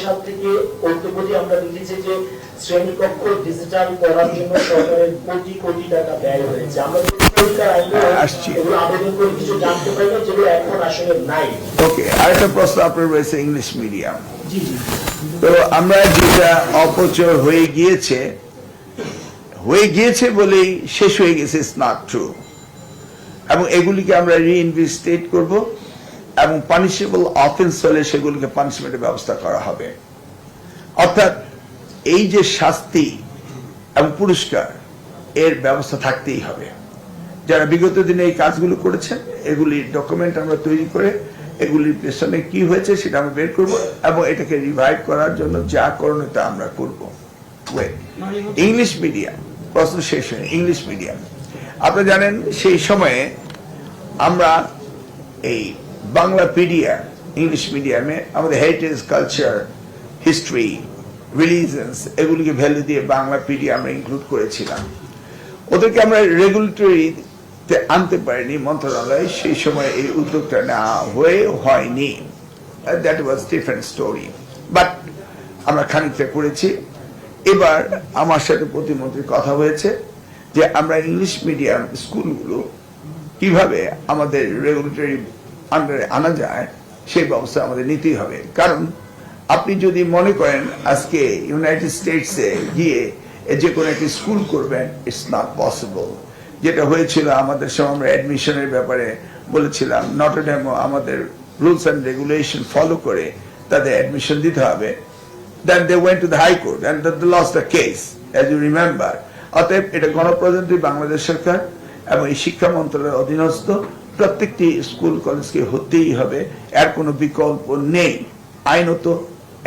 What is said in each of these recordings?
সাল থেকে অদ্যবধি আমরা দেখেছি যে শ্রেণীকক্ষ ডিজিটাল করার জন্য সরকারের কোটি কোটি টাকা ব্যয় হয়েছে। আমরা এগুলো আবেদন করে কিছু জানতে পারি না, যেগুলো এখন আসলে নাই। ওকে, আরেকটা প্রশ্ন আপনার রয়েছে ইংলিশ মিডিয়াম। জি জি। তো আমরা যেটা অপচয় হয়ে গিয়েছে বলেই শেষ হয়ে গেছে, ইটস নট ট্রু। এবং এগুলিকে আমরা রিইনভেস্টিগেট করব এবং পানিশেবল অফেন্স হলে সেগুলিকে পানিশমেন্টের ব্যবস্থা করা হবে। অর্থাৎ এই যে শাস্তি এবং পুরস্কার, এর ব্যবস্থা থাকতেই হবে। যারা বিগত দিনে এই কাজগুলো করেছেন, এগুলির ডকুমেন্ট আমরা তৈরি করে এগুলির পেছনে কি হয়েছে সেটা আমরা বের করব এবং এটাকে রিভাইভ করার জন্য যা করণীয় তা আমরা করব। ইংলিশ মিডিয়াম প্রশ্ন শেষ হয়ে ইংলিশ মিডিয়াম, আপনারা জানেন সেই সময়ে আমরা এই বাংলা পিডিয়া ইংলিশ মিডিয়ামে আমাদের হেরিটেজ, কালচার, হিস্ট্রি, রিলিজিয়ন্স এগুলিকে ভ্যালু দিয়ে বাংলা পিডিয়া আমরা ইনক্লুড করেছিলাম। ওদেরকে আমরা রেগুলেটরিতে আনতে পারিনি মন্ত্রণালয়, সেই সময় এই উদ্যোগটা নেওয়া হয়নি। That was different story, but আমরা খানিকটা করেছি। এবার আমার সাথে প্রতিমন্ত্রীর কথা হয়েছে যে আমরা ইংলিশ মিডিয়াম স্কুলগুলো কিভাবে আমাদের রেগুলেটরি আন্ডারে আনা যায় সেই ব্যবস্থা আমাদের নিতেই হবে। কারণ আপনি যদি মনে করেন আজকে ইউনাইটেড স্টেটসে গিয়ে যে কোনো একটি স্কুল করবেন, ইটস নট পসিবল। যেটা হয়েছিল আমাদের সময় আমরা অ্যাডমিশনের ব্যাপারে বলেছিলাম নটর ডেমও আমাদের রুলস অ্যান্ড রেগুলেশন ফলো করে তাদের অ্যাডমিশন দিতে হবে। Then they went to the High Court and they lost the case, as you remember. অতএব এটা গণপ্রজাতন্ত্রী বাংলাদেশ সরকার এবং এই শিক্ষা মন্ত্রণালয়ের অধীনস্থ প্রত্যেকটি স্কুল কলেজকে হতেই হবে, এর কোনো বিকল্প নেই। আইনত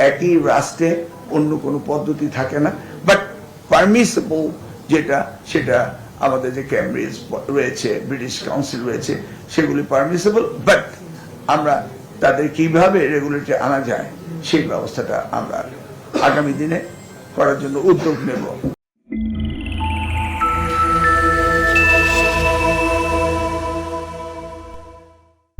একই রাষ্ট্রে অন্য কোনো পদ্ধতি থাকে না, বাট পারমিসিবল যেটা সেটা আমাদের যে ক্যামব্রিজ রয়েছে, ব্রিটিশ কাউন্সিল রয়েছে, সেগুলি পারমিসিবল। বাট আমরা তাদের কিভাবে রেগুলেটরি আনা যায় সেই ব্যবস্থাটা আমরা আগামী দিনে করার জন্য উদ্যোগ নেব।